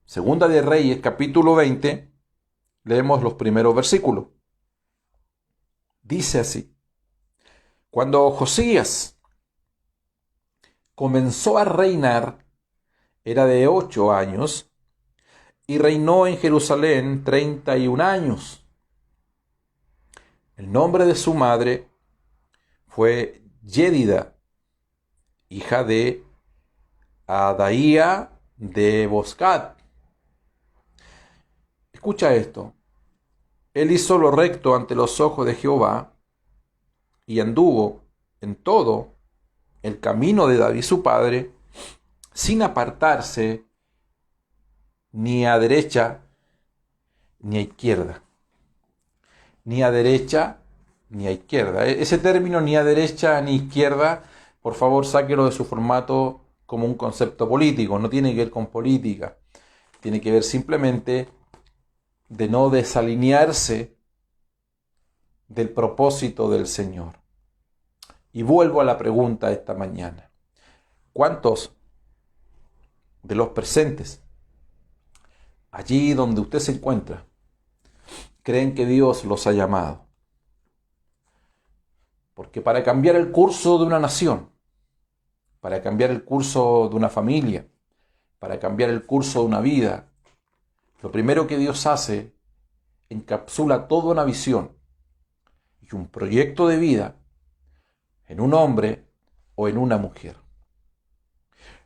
Segunda de Reyes, capítulo 20, leemos los primeros versículos. Dice así: Cuando Josías comenzó a reinar, era de 8 años, y reinó en Jerusalén 31 años. El nombre de su madre fue Yedida, hija de Adaía de Boscat. Escucha esto. Él hizo lo recto ante los ojos de Jehová y anduvo en todo el camino de David su padre, sin apartarse ni a derecha ni a izquierda. Ni a derecha ni a izquierda. Ese término, ni a derecha ni izquierda, por favor, sáquelo de su formato como un concepto político. No tiene que ver con política. Tiene que ver simplemente de no desalinearse del propósito del Señor. Y vuelvo a la pregunta esta mañana. ¿Cuántos de los presentes, allí donde usted se encuentra, creen que Dios los ha llamado? Porque para cambiar el curso de una nación, para cambiar el curso de una familia, para cambiar el curso de una vida, lo primero que Dios hace, encapsula toda una visión y un proyecto de vida en un hombre o en una mujer.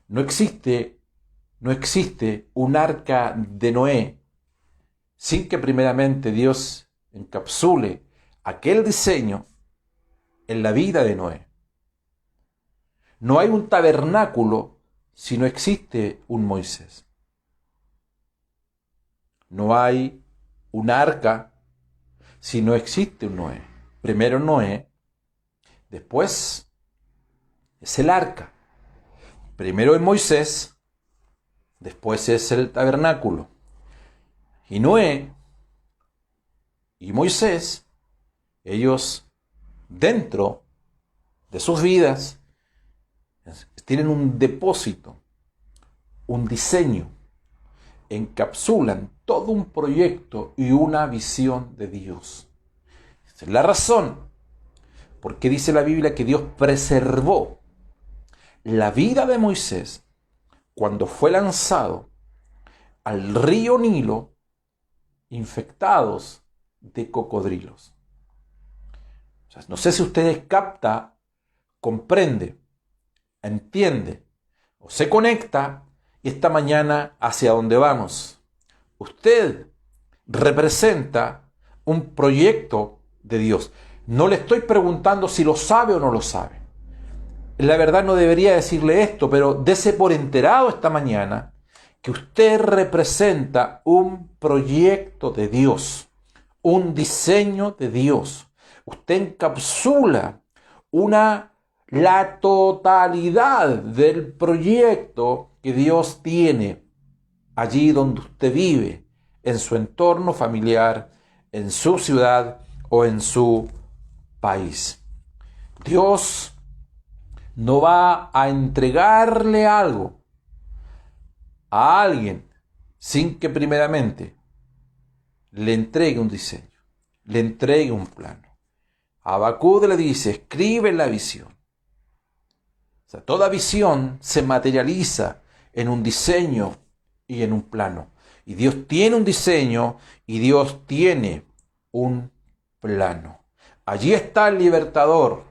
No existe un arca de Noé sin que primeramente Dios encapsule aquel diseño en la vida de Noé. No hay un tabernáculo si no existe un Moisés. No hay un arca si no existe un Noé. Primero Noé, después es el arca. Primero es Moisés, después es el tabernáculo. Y Noé y Moisés, ellos dentro de sus vidas tienen un depósito, un diseño, encapsulan todo un proyecto y una visión de Dios. Esa es la razón por qué dice la Biblia que Dios preservó la vida de Moisés cuando fue lanzado al río Nilo infectados de cocodrilos. O sea, no sé si ustedes capta, comprende, entiende o se conecta esta mañana hacia dónde vamos. Usted representa un proyecto de Dios. No le estoy preguntando si lo sabe o no lo sabe. La verdad no debería decirle esto, pero dese por enterado esta mañana que usted representa un proyecto de Dios, un diseño de Dios. Usted encapsula la totalidad del proyecto que Dios tiene allí donde usted vive, en su entorno familiar, en su ciudad o en su país. Dios no va a entregarle algo a alguien sin que primeramente le entregue un diseño, le entregue un plano. A Habacuc le dice: escribe la visión. O sea, toda visión se materializa en un diseño y en un plano. Y Dios tiene un diseño y Dios tiene un plano. Allí está el libertador,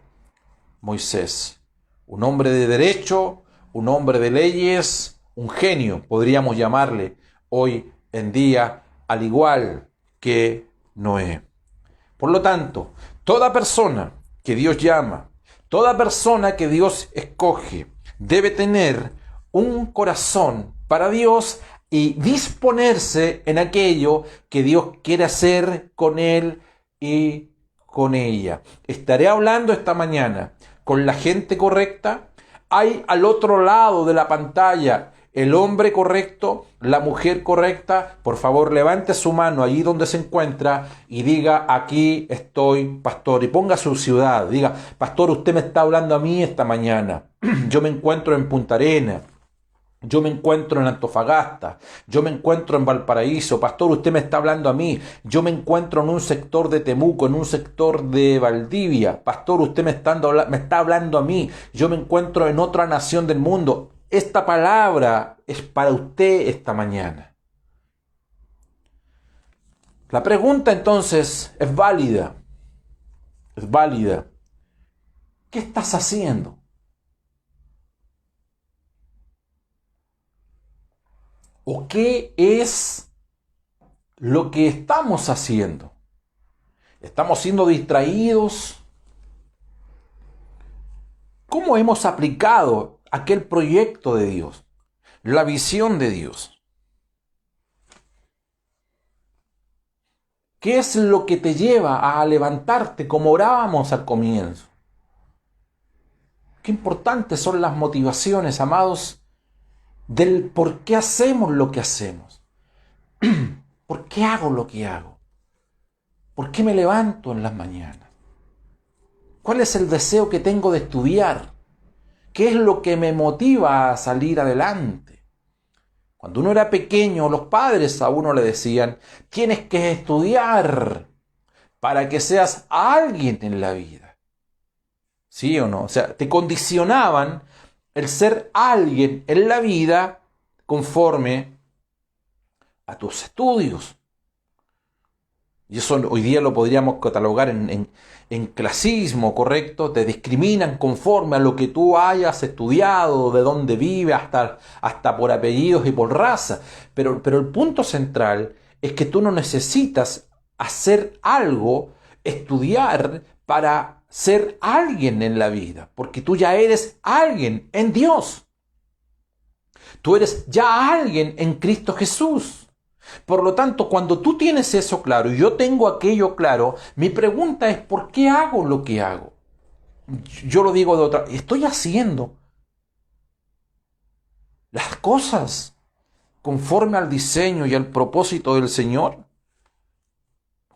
Moisés, un hombre de derecho, un hombre de leyes, un genio, podríamos llamarle hoy en día, al igual que Noé. Por lo tanto, toda persona que Dios llama, toda persona que Dios escoge, debe tener un corazón para Dios y disponerse en aquello que Dios quiere hacer con él y con ella. Estaré hablando esta mañana con la gente correcta. Hay al otro lado de la pantalla el hombre correcto, la mujer correcta. Por favor, levante su mano allí donde se encuentra y diga: aquí estoy, pastor. Y ponga su ciudad. Diga: pastor, usted me está hablando a mí esta mañana. Yo me encuentro en Punta Arenas. Yo me encuentro en Antofagasta, yo me encuentro en Valparaíso, pastor, usted me está hablando a mí, yo me encuentro en un sector de Temuco, en un sector de Valdivia, pastor, usted me está hablando a mí, yo me encuentro en otra nación del mundo. Esta palabra es para usted esta mañana. La pregunta entonces es válida, es válida. ¿Qué estás haciendo? ¿O qué es lo que estamos haciendo? ¿Estamos siendo distraídos? ¿Cómo hemos aplicado aquel proyecto de Dios? La visión de Dios. ¿Qué es lo que te lleva a levantarte como orábamos al comienzo? Qué importantes son las motivaciones, amados, del por qué hacemos lo que hacemos. ¿Por qué hago lo que hago? ¿Por qué me levanto en las mañanas? ¿Cuál es el deseo que tengo de estudiar? ¿Qué es lo que me motiva a salir adelante? Cuando uno era pequeño, los padres a uno le decían, tienes que estudiar para que seas alguien en la vida. ¿Sí o no? O sea, te condicionaban el ser alguien en la vida conforme a tus estudios. Y eso hoy día lo podríamos catalogar en clasismo, ¿correcto? Te discriminan conforme a lo que tú hayas estudiado, de dónde vives, hasta por apellidos y por raza. Pero el punto central es que tú no necesitas hacer algo, estudiar para ser alguien en la vida, porque tú ya eres alguien en Dios. Tú eres ya alguien en Cristo Jesús. Por lo tanto, cuando tú tienes eso claro y yo tengo aquello claro, mi pregunta es, ¿por qué hago lo que hago? Yo lo digo de otra, ¿estoy haciendo las cosas conforme al diseño y al propósito del Señor?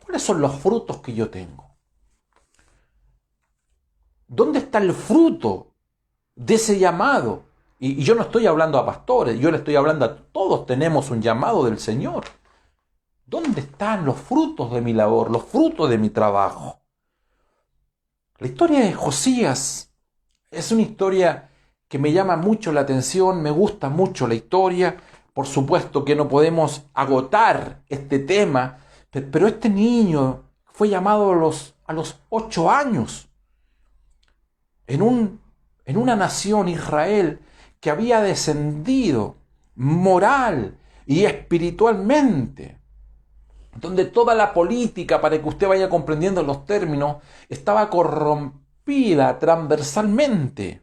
¿Cuáles son los frutos que yo tengo? ¿Dónde está el fruto de ese llamado? Y yo no estoy hablando a pastores, yo le estoy hablando a todos, tenemos un llamado del Señor. ¿Dónde están los frutos de mi labor, los frutos de mi trabajo? La historia de Josías es una historia que me llama mucho la atención, me gusta mucho la historia. Por supuesto que no podemos agotar este tema, pero este niño fue llamado a los 8 años en una nación, Israel, que había descendido moral y espiritualmente, donde toda la política, para que usted vaya comprendiendo los términos, estaba corrompida transversalmente,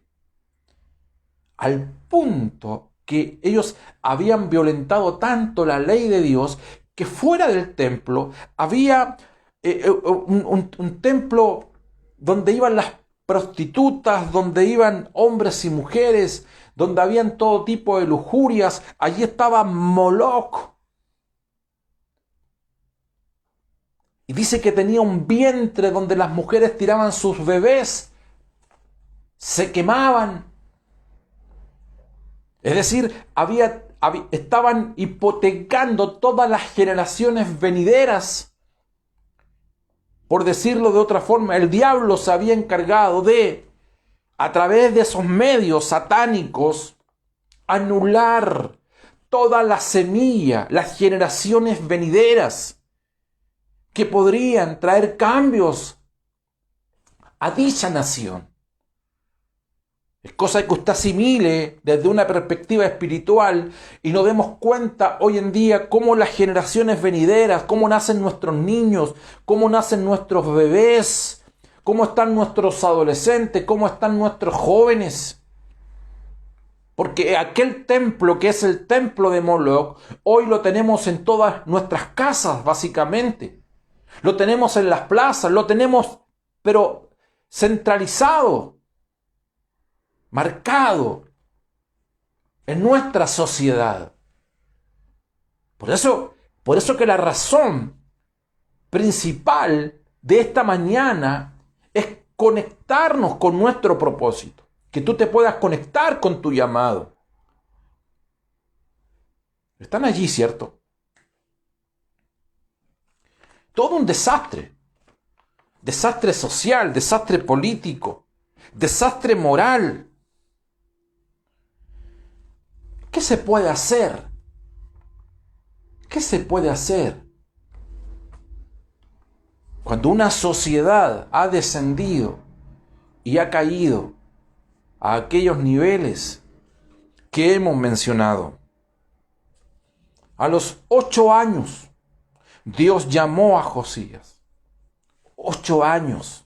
al punto que ellos habían violentado tanto la ley de Dios que fuera del templo había un templo donde iban las prostitutas, donde iban hombres y mujeres, donde habían todo tipo de lujurias. Allí estaba Moloch. Y dice que tenía un vientre donde las mujeres tiraban sus bebés, se quemaban. Es decir, estaban hipotecando todas las generaciones venideras. Por decirlo de otra forma, el diablo se había encargado de, a través de esos medios satánicos, anular toda la semilla, las generaciones venideras, que podrían traer cambios a dicha nación. Es cosa que usted asimile desde una perspectiva espiritual y nos demos cuenta hoy en día cómo las generaciones venideras, cómo nacen nuestros niños, cómo nacen nuestros bebés, cómo están nuestros adolescentes, cómo están nuestros jóvenes. Porque aquel templo que es el templo de Moloch, hoy lo tenemos en todas nuestras casas, básicamente. Lo tenemos en las plazas, lo tenemos, pero centralizado, marcado en nuestra sociedad. Por eso que la razón principal de esta mañana es conectarnos con nuestro propósito, que tú te puedas conectar con tu llamado. Están allí, ¿cierto? Todo un desastre. Desastre social, desastre político, desastre moral. ¿Qué se puede hacer? ¿Qué se puede hacer cuando una sociedad ha descendido y ha caído a aquellos niveles que hemos mencionado? A los 8 años, Dios llamó a Josías. 8 años.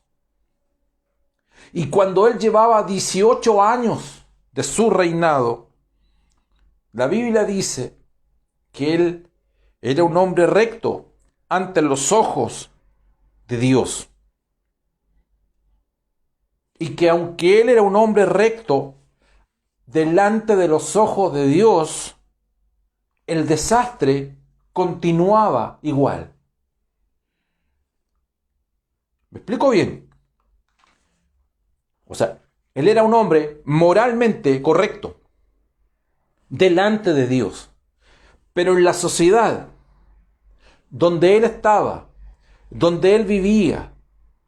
Y cuando él llevaba 18 años de su reinado, la Biblia dice que él era un hombre recto ante los ojos de Dios. Y que aunque él era un hombre recto delante de los ojos de Dios, el desastre continuaba igual. ¿Me explico bien? O sea, él era un hombre moralmente correcto delante de Dios. Pero en la sociedad donde él estaba, donde él vivía,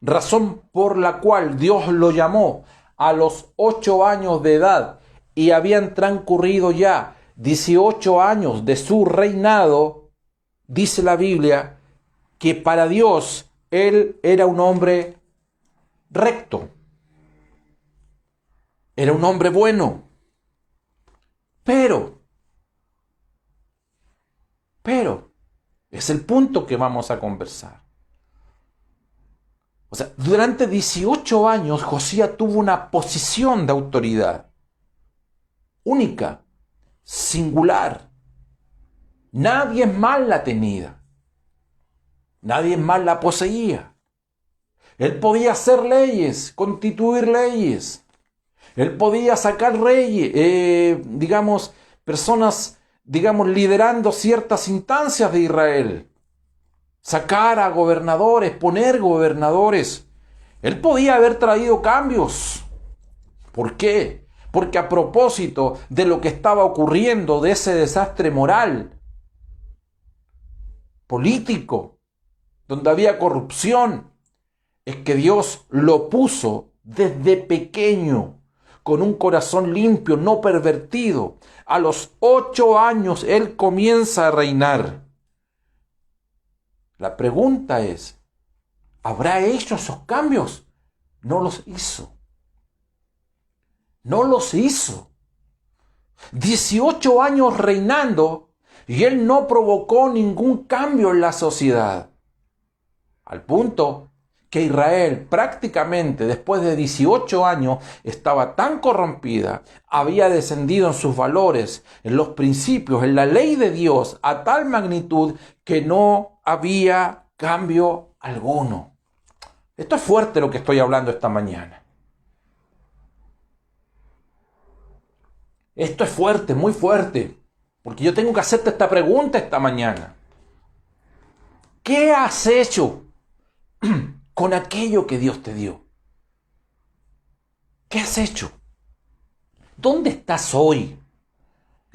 razón por la cual Dios lo llamó a los 8 años de edad y habían transcurrido ya 18 años de su reinado, dice la Biblia que para Dios él era un hombre recto, era un hombre bueno. Pero, es el punto que vamos a conversar. O sea, durante 18 años Josías tuvo una posición de autoridad única, singular. Nadie más la tenía. Nadie más la poseía. Él podía hacer leyes, constituir leyes. Él podía sacar reyes, personas, liderando ciertas instancias de Israel. Sacar a gobernadores, poner gobernadores. Él podía haber traído cambios. ¿Por qué? Porque a propósito de lo que estaba ocurriendo, de ese desastre moral, político, donde había corrupción, es que Dios lo puso desde pequeño, con un corazón limpio, no pervertido. A los 8 años él comienza a reinar. La pregunta es, ¿habrá hecho esos cambios? No los hizo. No los hizo. 18 años reinando y él no provocó ningún cambio en la sociedad. Al punto que Israel prácticamente después de 18 años estaba tan corrompida, había descendido en sus valores, en los principios, en la ley de Dios, a tal magnitud que no había cambio alguno. Esto es fuerte lo que estoy hablando esta mañana. Esto es fuerte, muy fuerte, porque yo tengo que hacerte esta pregunta esta mañana. ¿Qué has hecho con aquello que Dios te dio? ¿Qué has hecho? ¿Dónde estás hoy?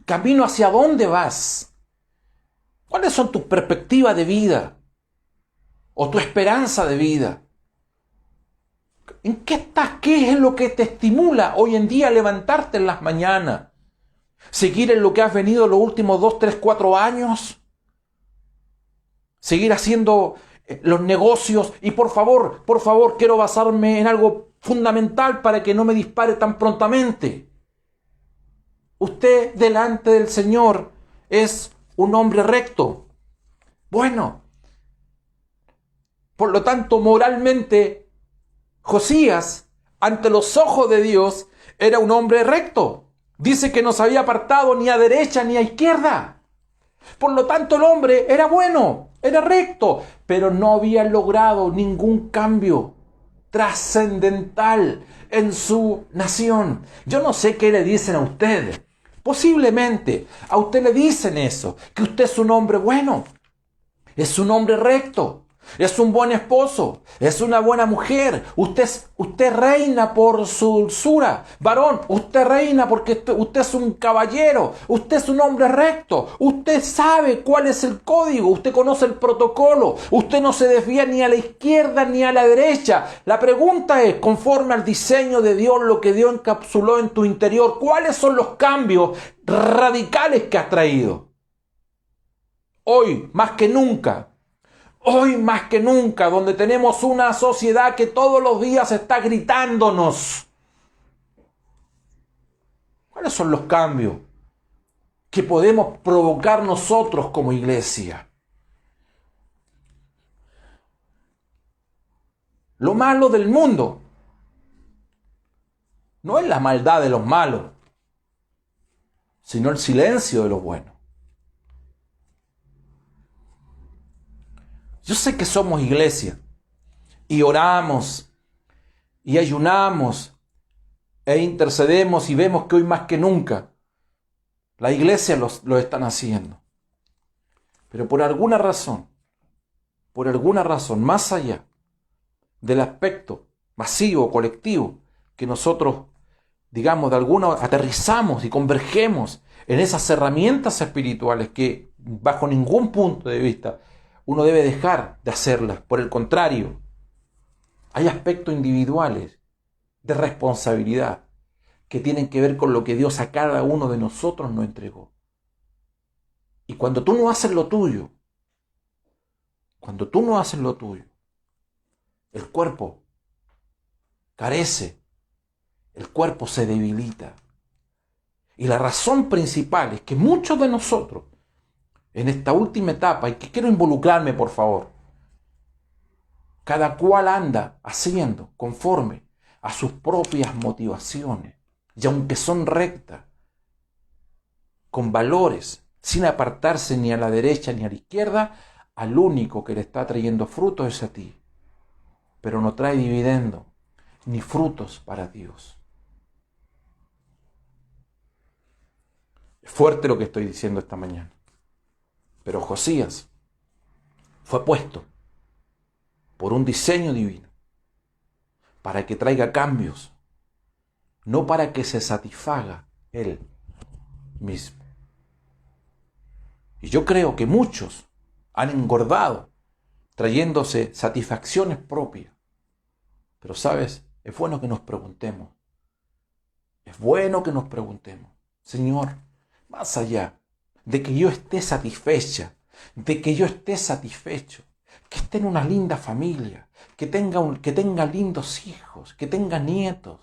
¿Camino hacia dónde vas? ¿Cuáles son tus perspectivas de vida? ¿O tu esperanza de vida? ¿En qué estás? ¿Qué es lo que te estimula hoy en día a levantarte en las mañanas? ¿Seguir en lo que has venido los últimos 2, 3, 4 años? ¿Seguir haciendo los negocios? Y por favor, quiero basarme en algo fundamental para que no me dispare tan prontamente. Usted delante del Señor es un hombre recto. Bueno, por lo tanto, moralmente, Josías, ante los ojos de Dios, era un hombre recto. Dice que no se había apartado ni a derecha ni a izquierda. Por lo tanto, el hombre era bueno, era recto, pero no había logrado ningún cambio trascendental en su nación. Yo no sé qué le dicen a usted. Posiblemente a usted le dicen eso, que usted es un hombre bueno, es un hombre recto, es un buen esposo, es una buena mujer. Usted reina por su dulzura. Varón, usted reina porque usted es un caballero. Usted es un hombre recto. Usted sabe cuál es el código. Usted conoce el protocolo. Usted no se desvía ni a la izquierda ni a la derecha. La pregunta es, conforme al diseño de Dios, lo que Dios encapsuló en tu interior, ¿cuáles son los cambios radicales que has traído? Hoy, más que nunca, donde tenemos una sociedad que todos los días está gritándonos. ¿Cuáles son los cambios que podemos provocar nosotros como iglesia? Lo malo del mundo no es la maldad de los malos, sino el silencio de los buenos. Yo sé que somos iglesia y oramos y ayunamos e intercedemos y vemos que hoy más que nunca la iglesia lo están haciendo. Pero por alguna razón, más allá del aspecto masivo, colectivo, que nosotros, digamos, de alguna aterrizamos y convergemos en esas herramientas espirituales que bajo ningún punto de vista uno debe dejar de hacerlas. Por el contrario, hay aspectos individuales de responsabilidad que tienen que ver con lo que Dios a cada uno de nosotros nos entregó. Y cuando tú no haces lo tuyo, el cuerpo carece, el cuerpo se debilita. Y la razón principal es que muchos de nosotros, en esta última etapa, y que quiero involucrarme, por favor, cada cual anda haciendo conforme a sus propias motivaciones, y aunque son rectas, con valores, sin apartarse ni a la derecha ni a la izquierda, al único que le está trayendo frutos es a ti, pero no trae dividendo ni frutos para Dios. Es fuerte lo que estoy diciendo esta mañana. Pero Josías fue puesto por un diseño divino para que traiga cambios, no para que se satisfaga él mismo. Y yo creo que muchos han engordado trayéndose satisfacciones propias. Pero sabes, es bueno que nos preguntemos. Señor, más allá de que yo esté satisfecha, de que yo esté satisfecho, que esté en una linda familia, que tenga lindos hijos, que tenga nietos,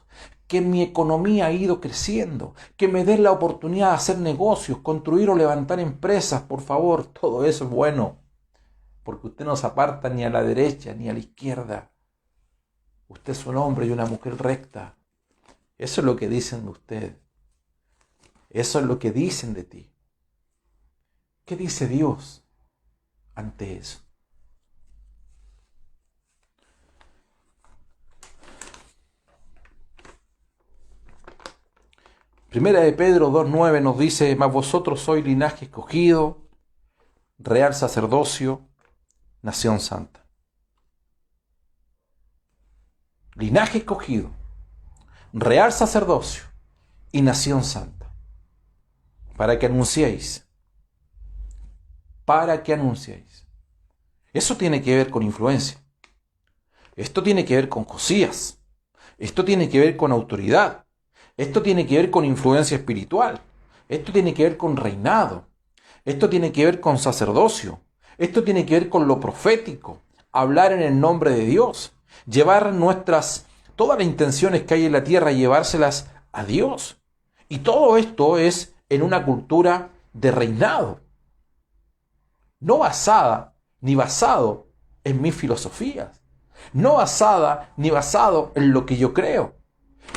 que mi economía ha ido creciendo, que me dé la oportunidad de hacer negocios, construir o levantar empresas, por favor, todo eso es bueno, porque usted no se aparta ni a la derecha ni a la izquierda. Usted es un hombre y una mujer recta. Eso es lo que dicen de usted. Eso es lo que dicen de ti. ¿Qué dice Dios ante eso? Primera de Pedro 2:9 nos dice: mas vosotros sois linaje escogido, real sacerdocio, nación santa. Linaje escogido, real sacerdocio y nación santa. Para que anunciéis. Eso tiene que ver con influencia. Esto tiene que ver con Josías. Esto tiene que ver con autoridad. Esto tiene que ver con influencia espiritual. Esto tiene que ver con reinado. Esto tiene que ver con sacerdocio. Esto tiene que ver con lo profético. Hablar en el nombre de Dios. Llevar todas las intenciones que hay en la tierra, llevárselas a Dios. Y todo esto es en una cultura de reinado. No basada ni basado en mis filosofías. No basada ni basado en lo que yo creo.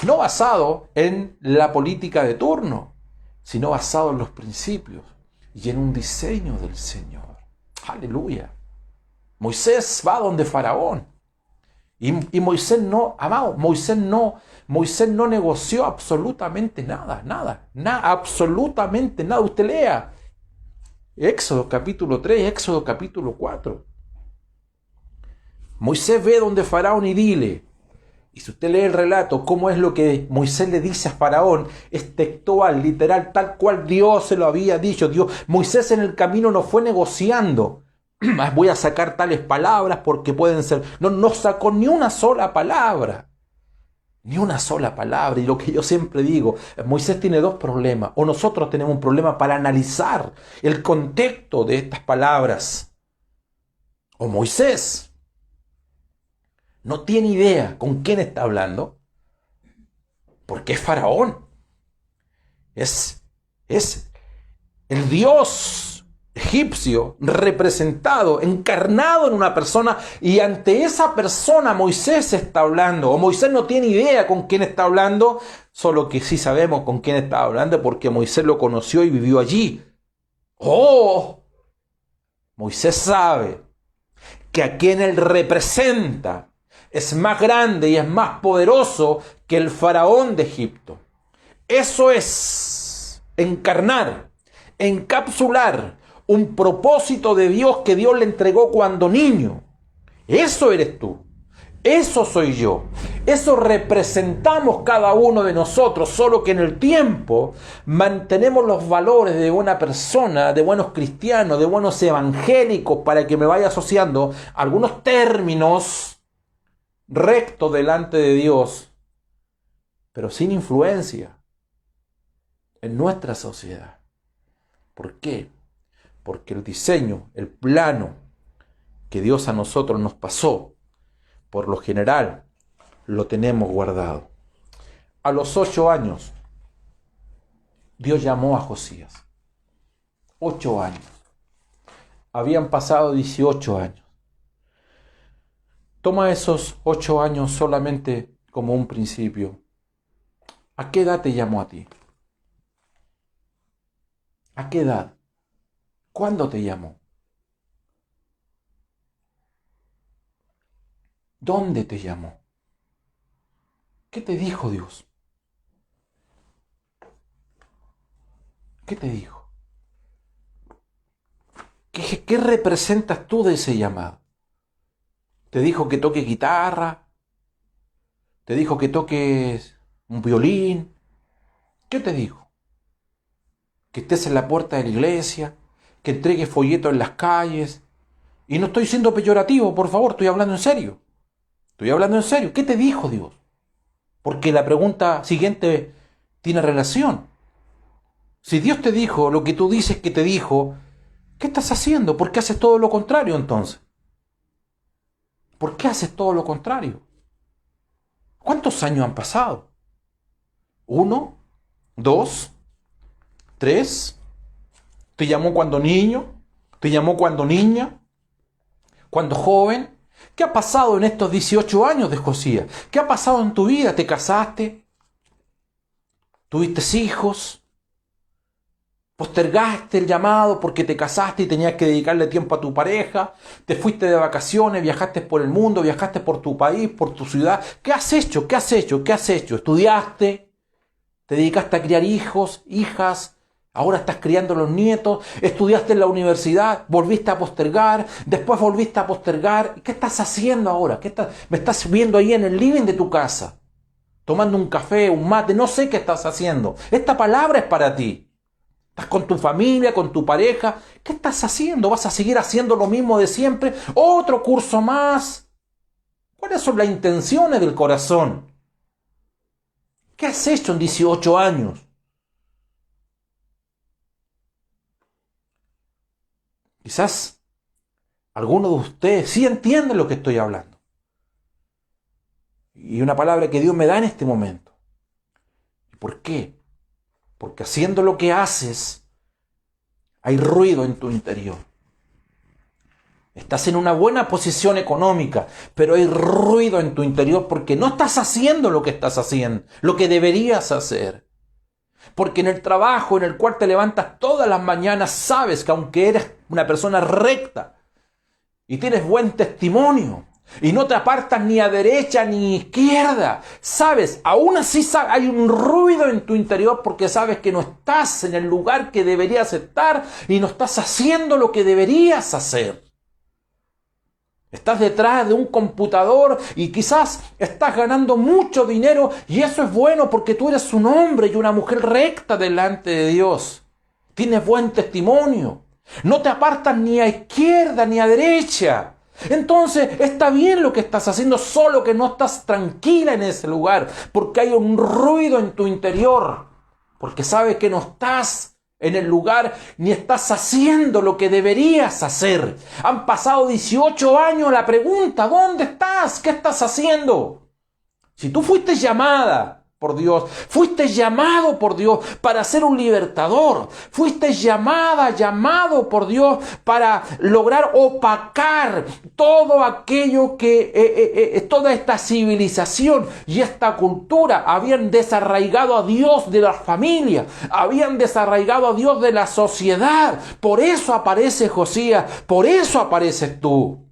No basado en la política de turno, sino basado en los principios y en un diseño del Señor. Aleluya. Moisés va donde Faraón. Y Moisés no negoció absolutamente nada. Absolutamente nada. Usted lea Éxodo capítulo 3, Éxodo capítulo 4. Moisés ve donde Faraón y dile. Y si usted lee el relato, cómo es lo que Moisés le dice a Faraón, es textual, literal, tal cual Dios se lo había dicho. Moisés en el camino no fue negociando. Voy a sacar tales palabras porque pueden ser. No sacó ni una sola palabra. Ni una sola palabra. Y lo que yo siempre digo, Moisés tiene dos problemas. O nosotros tenemos un problema para analizar el contexto de estas palabras. O Moisés no tiene idea con quién está hablando, porque es Faraón. Es el Dios egipcio representado, encarnado en una persona, y ante esa persona Moisés está hablando, o Moisés no tiene idea con quién está hablando, solo que sí sabemos con quién está hablando porque Moisés lo conoció y vivió allí. ¡Oh! Moisés sabe que a quien él representa es más grande y es más poderoso que el faraón de Egipto. Eso es encarnar, encapsular un propósito de Dios que Dios le entregó cuando niño. Eso eres tú. Eso soy yo. Eso representamos cada uno de nosotros, solo que en el tiempo mantenemos los valores de buena persona, de buenos cristianos, de buenos evangélicos, para que me vaya asociando algunos términos recto delante de Dios, pero sin influencia en nuestra sociedad. ¿Por qué? Porque el diseño, el plano que Dios a nosotros nos pasó, por lo general, lo tenemos guardado. A los 8 años, Dios llamó a Josías. 8 años. Habían pasado 18 años. Toma esos 8 años solamente como un principio. ¿A qué edad te llamó a ti? ¿A qué edad? ¿Cuándo te llamó? ¿Dónde te llamó? ¿Qué te dijo Dios? ¿Qué te dijo? ¿Qué representas tú de ese llamado? ¿Te dijo que toques guitarra? ¿Te dijo que toques un violín? ¿Qué te dijo? ¿Que estés en la puerta de la iglesia? ¿Que entregues folletos en las calles? Y no estoy siendo peyorativo, por favor, estoy hablando en serio. Estoy hablando en serio. ¿Qué te dijo Dios? Porque la pregunta siguiente tiene relación. Si Dios te dijo lo que tú dices que te dijo, ¿qué estás haciendo? ¿Por qué haces todo lo contrario entonces? ¿Por qué haces todo lo contrario? ¿Cuántos años han pasado? 1, 2, 3. ¿Te llamó cuando niño? ¿Te llamó cuando niña? ¿Cuando joven? ¿Qué ha pasado en estos 18 años de Josías? ¿Qué ha pasado en tu vida? ¿Te casaste? ¿Tuviste hijos? ¿Postergaste el llamado porque te casaste y tenías que dedicarle tiempo a tu pareja? ¿Te fuiste de vacaciones? ¿Viajaste por el mundo? ¿Viajaste por tu país? ¿Por tu ciudad? ¿Qué has hecho? ¿Qué has hecho? ¿Qué has hecho? ¿Estudiaste? ¿Te dedicaste a criar hijos, hijas? ¿Ahora estás criando los nietos? ¿Estudiaste en la universidad? ¿Volviste a postergar? ¿Después volviste a postergar? ¿Qué estás haciendo ahora? Me estás viendo ahí en el living de tu casa, tomando un café, un mate, no sé qué estás haciendo. Esta palabra es para ti. ¿Estás con tu familia, con tu pareja? ¿Qué estás haciendo? ¿Vas a seguir haciendo lo mismo de siempre? ¿Otro curso más? ¿Cuáles son las intenciones del corazón? ¿Qué has hecho en 18 años? Quizás algunos de ustedes sí entienden lo que estoy hablando. Y una palabra que Dios me da en este momento. ¿Por qué? Porque haciendo lo que haces, hay ruido en tu interior. Estás en una buena posición económica, pero hay ruido en tu interior porque no estás haciendo lo que estás haciendo, lo que deberías hacer. Porque en el trabajo en el cual te levantas todas las mañanas, sabes que aunque eres una persona recta y tienes buen testimonio, y no te apartas ni a derecha ni a izquierda, sabes, aún así hay un ruido en tu interior porque sabes que no estás en el lugar que deberías estar y no estás haciendo lo que deberías hacer. Estás detrás de un computador y quizás estás ganando mucho dinero y eso es bueno porque tú eres un hombre y una mujer recta delante de Dios. Tienes buen testimonio. No te apartas ni a izquierda ni a derecha. Entonces está bien lo que estás haciendo, solo que no estás tranquila en ese lugar porque hay un ruido en tu interior. Porque sabes que no estás en el lugar ni estás haciendo lo que deberías hacer. Han pasado 18 años. La pregunta, ¿dónde estás? ¿Qué estás haciendo? Si tú fuiste llamada por Dios, fuiste llamado por Dios para ser un libertador, fuiste llamado por Dios para lograr opacar todo aquello que toda esta civilización y esta cultura habían desarraigado a Dios de la familia, habían desarraigado a Dios de la sociedad. Por eso aparece Josías, por eso apareces tú.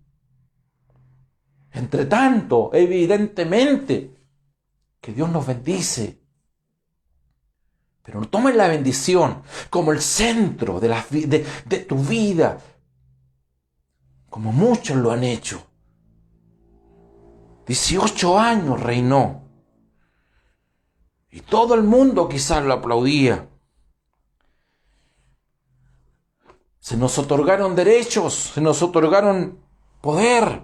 Entre tanto, evidentemente, que Dios nos bendice. Pero no tomes la bendición como el centro de tu vida, como muchos lo han hecho. 18 años reinó. Y todo el mundo quizás lo aplaudía. Se nos otorgaron derechos, se nos otorgaron poder,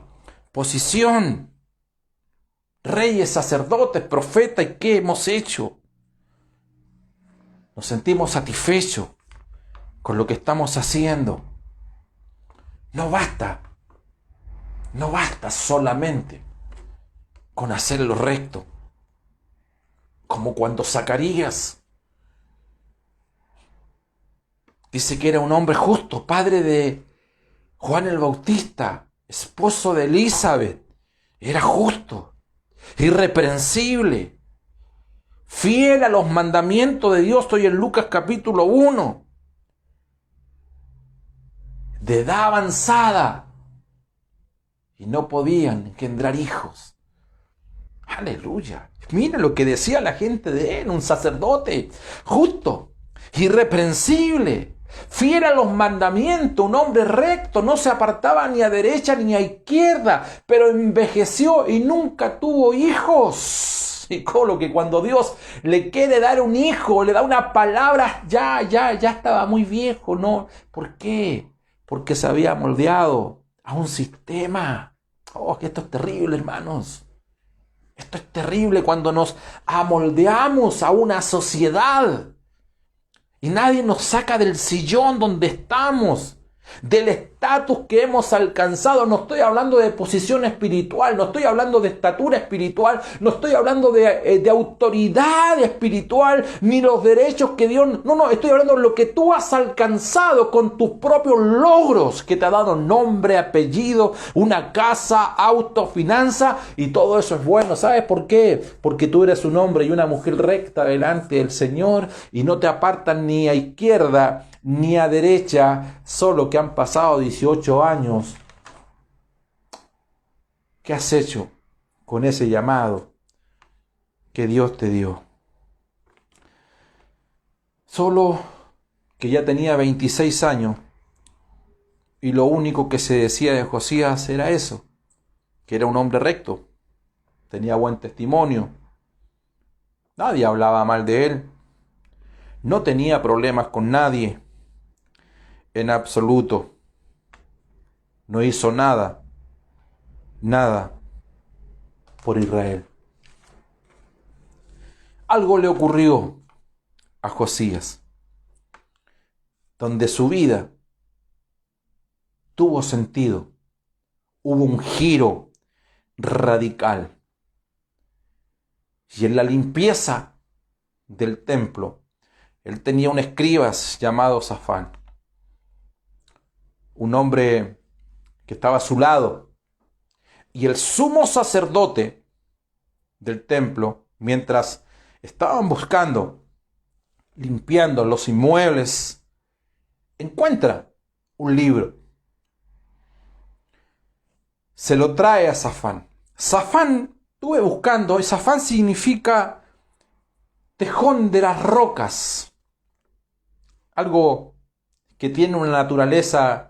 posición. Reyes, sacerdotes, profetas, ¿y qué hemos hecho? Nos sentimos satisfechos con lo que estamos haciendo. No basta solamente con hacer lo recto. Como cuando Zacarías dice que era un hombre justo, padre de Juan el Bautista, esposo de Elizabeth, era justo, irreprensible, fiel a los mandamientos de Dios. Estoy en Lucas capítulo 1. De edad avanzada. Y no podían engendrar hijos. Aleluya. Mira lo que decía la gente de él. Un sacerdote justo, irreprensible, fiel a los mandamientos, un hombre recto, no se apartaba ni a derecha ni a izquierda, pero envejeció y nunca tuvo hijos. Y con lo que cuando Dios le quiere dar un hijo, le da una palabra, ya estaba muy viejo, ¿no? ¿Por qué? Porque se había moldeado a un sistema. Oh, que esto es terrible, hermanos. Esto es terrible cuando nos amoldeamos a una sociedad. Y nadie nos saca del sillón donde estamos, del estatus que hemos alcanzado. No estoy hablando de posición espiritual, no estoy hablando de estatura espiritual, no estoy hablando de autoridad espiritual, ni los derechos que Dios... No, estoy hablando de lo que tú has alcanzado con tus propios logros, que te ha dado nombre, apellido, una casa, auto, finanza, y todo eso es bueno. ¿Sabes por qué? Porque tú eres un hombre y una mujer recta delante del Señor y no te apartan ni a izquierda ni a derecha, solo que han pasado 18 años. ¿Qué has hecho con ese llamado que Dios te dio? Solo que ya tenía 26 años y lo único que se decía de Josías era eso, que era un hombre recto, tenía buen testimonio, nadie hablaba mal de él, no tenía problemas con nadie. En absoluto. No hizo nada por Israel. Algo le ocurrió a Josías, donde su vida tuvo sentido. Hubo un giro radical. Y en la limpieza del templo, él tenía un escribas llamado Safán. Un hombre que estaba a su lado. Y el sumo sacerdote del templo, mientras estaban buscando, limpiando los inmuebles, encuentra un libro. Se lo trae a Safán. Safán, estuve buscando, y Safán significa tejón de las rocas. Algo que tiene una naturaleza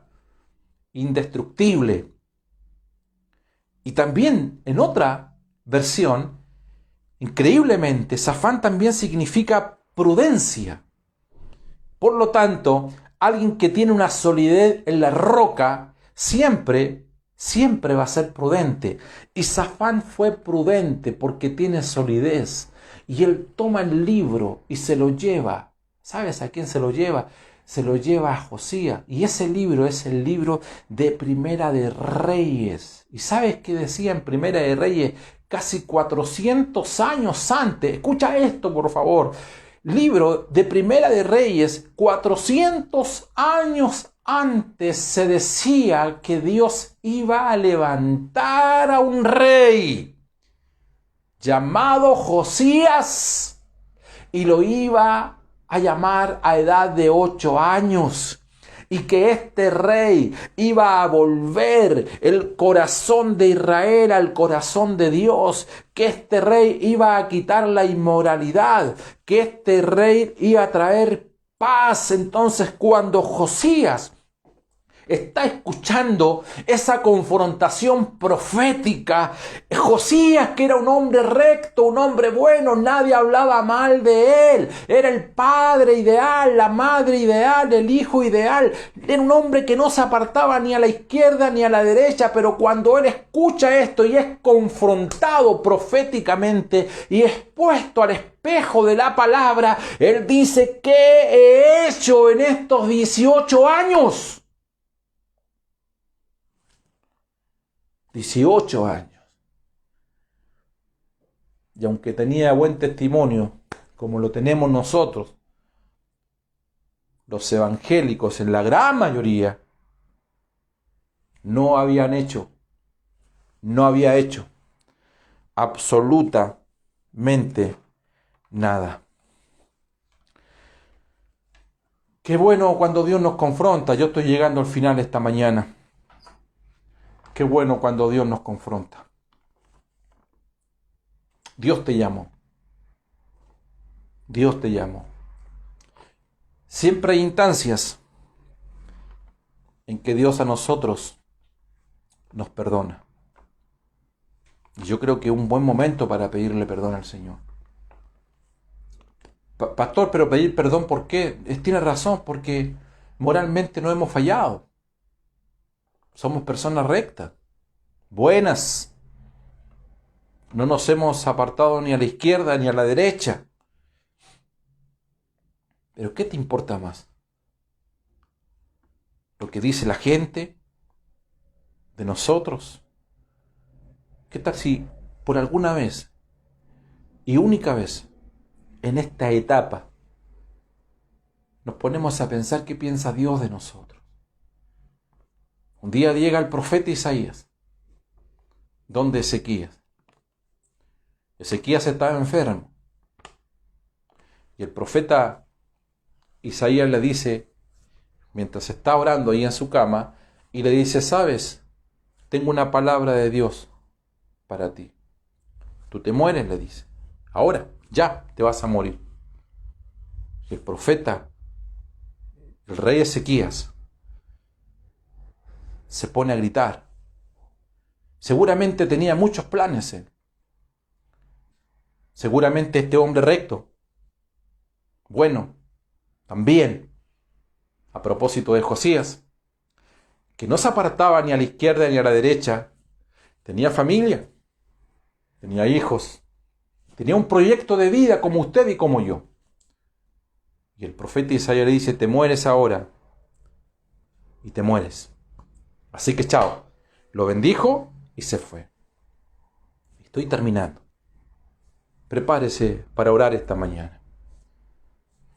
indestructible. Y también en otra versión, increíblemente, Safán también significa prudencia. Por lo tanto, alguien que tiene una solidez en la roca, siempre va a ser prudente. Y Safán fue prudente porque tiene solidez. Y él toma el libro y se lo lleva. ¿Sabes a quién se lo lleva? Se lo lleva a Josías. Y ese libro es el libro de Primera de Reyes. ¿Y sabes qué decía en Primera de Reyes? Casi 400 años antes. Escucha esto, por favor. Libro de Primera de Reyes, 400 años antes se decía que Dios iba a levantar a un rey llamado Josías y lo iba a llamar a edad de 8 años. Y que este rey iba a volver el corazón de Israel al corazón de Dios, que este rey iba a quitar la inmoralidad, que este rey iba a traer paz. Entonces, cuando Josías está escuchando esa confrontación profética, Josías, que era un hombre recto, un hombre bueno, nadie hablaba mal de él, era el padre ideal, la madre ideal, el hijo ideal, era un hombre que no se apartaba ni a la izquierda ni a la derecha, pero cuando él escucha esto y es confrontado proféticamente y expuesto al espejo de la palabra, él dice: ¿qué he hecho en estos 18 años? 18 años. Y aunque tenía buen testimonio, como lo tenemos nosotros, los evangélicos en la gran mayoría, no había hecho absolutamente nada. Qué bueno cuando Dios nos confronta. Yo estoy llegando al final esta mañana. Qué bueno cuando Dios nos confronta. Dios te llamó. Dios te llamó. Siempre hay instancias en que Dios a nosotros nos perdona. Y yo creo que es un buen momento para pedirle perdón al Señor. Pastor, pero pedir perdón, ¿por qué? Tiene razón, porque moralmente no hemos fallado. Somos personas rectas, buenas. No nos hemos apartado ni a la izquierda ni a la derecha. Pero ¿qué te importa más? ¿Lo que dice la gente de nosotros? ¿Qué tal si por alguna vez y única vez en esta etapa nos ponemos a pensar qué piensa Dios de nosotros? Un día llega el profeta Isaías, donde Ezequías. Ezequías estaba enfermo. Y el profeta Isaías le dice, mientras está orando ahí en su cama, y le dice: ¿sabes? Tengo una palabra de Dios para ti. Tú te mueres, le dice. Ahora, ya te vas a morir. Y el profeta, el rey Ezequías, se pone a gritar. Seguramente tenía muchos planes él. Seguramente este hombre recto, bueno, también, a propósito de Josías, que no se apartaba ni a la izquierda ni a la derecha, tenía familia, tenía hijos, tenía un proyecto de vida como usted y como yo. Y el profeta Isaías le dice: te mueres ahora y te mueres. Así que chao. Lo bendijo y se fue. Estoy terminando. Prepárese para orar esta mañana.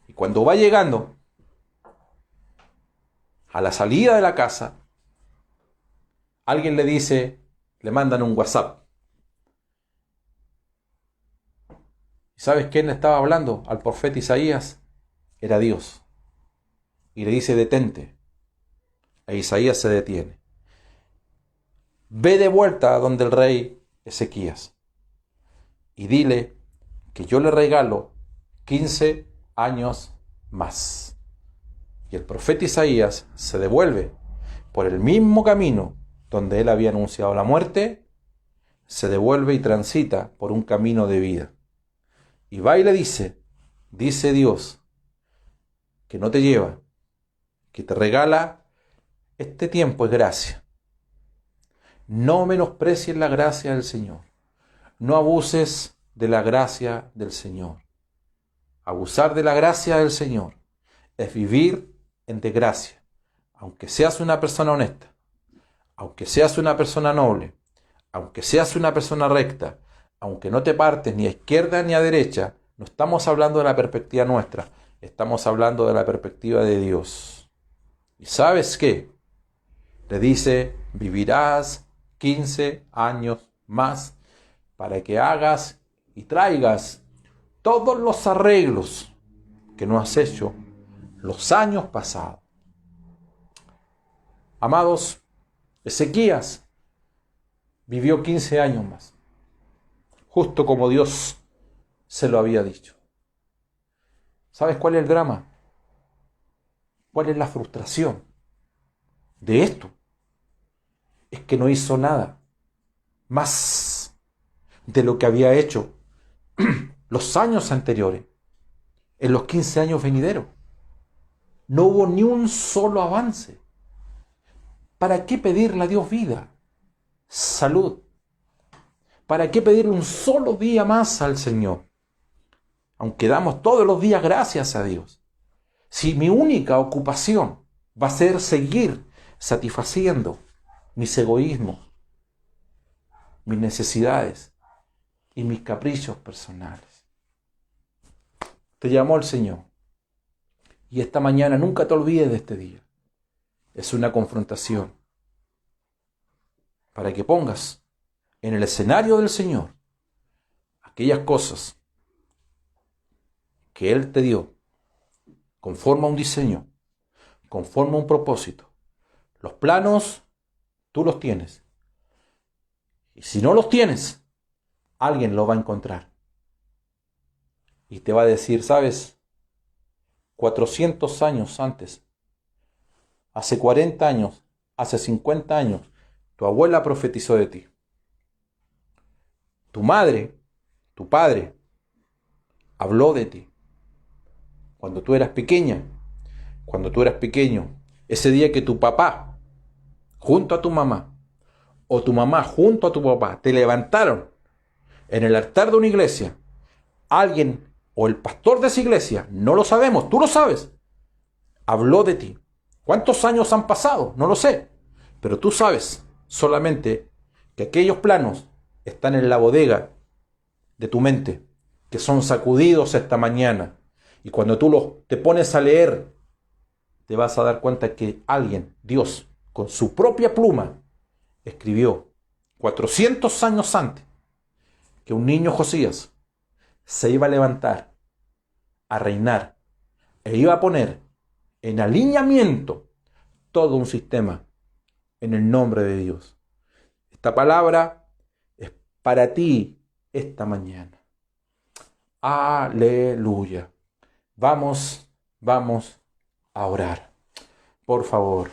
Y cuando va llegando a la salida de la casa, alguien le dice, le mandan un WhatsApp. ¿Y sabes quién le estaba hablando al profeta Isaías? Era Dios. Y le dice: detente. E Isaías se detiene. Ve de vuelta a donde el rey Ezequías y dile que yo le regalo 15 años más. Y el profeta Isaías se devuelve por el mismo camino donde él había anunciado la muerte se devuelve y transita por un camino de vida. Y va y le dice Dios, que no te lleva, que te regala este tiempo, es gracia. No menosprecies la gracia del Señor. No abuses de la gracia del Señor. Abusar de la gracia del Señor es vivir en desgracia. Aunque seas una persona honesta, aunque seas una persona noble, aunque seas una persona recta, aunque no te partes ni a izquierda ni a derecha, no estamos hablando de la perspectiva nuestra, estamos hablando de la perspectiva de Dios. ¿Y sabes qué? Le dice, vivirás 15 años más para que hagas y traigas todos los arreglos que no has hecho los años pasados. Amados, Ezequías vivió 15 años más, justo como Dios se lo había dicho. ¿Sabes cuál es el drama? ¿Cuál es la frustración de esto? Es que no hizo nada más de lo que había hecho los años anteriores, en los 15 años venideros. No hubo ni un solo avance. ¿Para qué pedirle a Dios vida, salud? ¿Para qué pedirle un solo día más al Señor? Aunque damos todos los días gracias a Dios. Si mi única ocupación va a ser seguir satisfaciendo mis egoísmos, mis necesidades y mis caprichos personales. Te llamó el Señor. Y esta mañana nunca te olvides de este día. Es una confrontación para que pongas en el escenario del Señor aquellas cosas que Él te dio conforme a un diseño, conforme a un propósito. Los planos tú los tienes. Y si no los tienes, alguien los va a encontrar. Y te va a decir, ¿sabes? 400 años antes, hace 40 años, hace 50 años, tu abuela profetizó de ti. Tu madre, tu padre, habló de ti. Cuando tú eras pequeña, cuando tú eras pequeño, ese día que tu papá, junto a tu mamá, o tu mamá junto a tu papá, te levantaron en el altar de una iglesia, alguien o el pastor de esa iglesia, no lo sabemos, tú lo sabes, habló de ti. ¿Cuántos años han pasado? No lo sé, pero tú sabes solamente que aquellos planos están en la bodega de tu mente, que son sacudidos esta mañana. Y cuando tú te pones a leer, te vas a dar cuenta que alguien, Dios, con su propia pluma, escribió 400 años antes que un niño Josías se iba a levantar, a reinar, e iba a poner en alineamiento todo un sistema en el nombre de Dios. Esta palabra es para ti esta mañana. Aleluya. Vamos a orar. Por favor,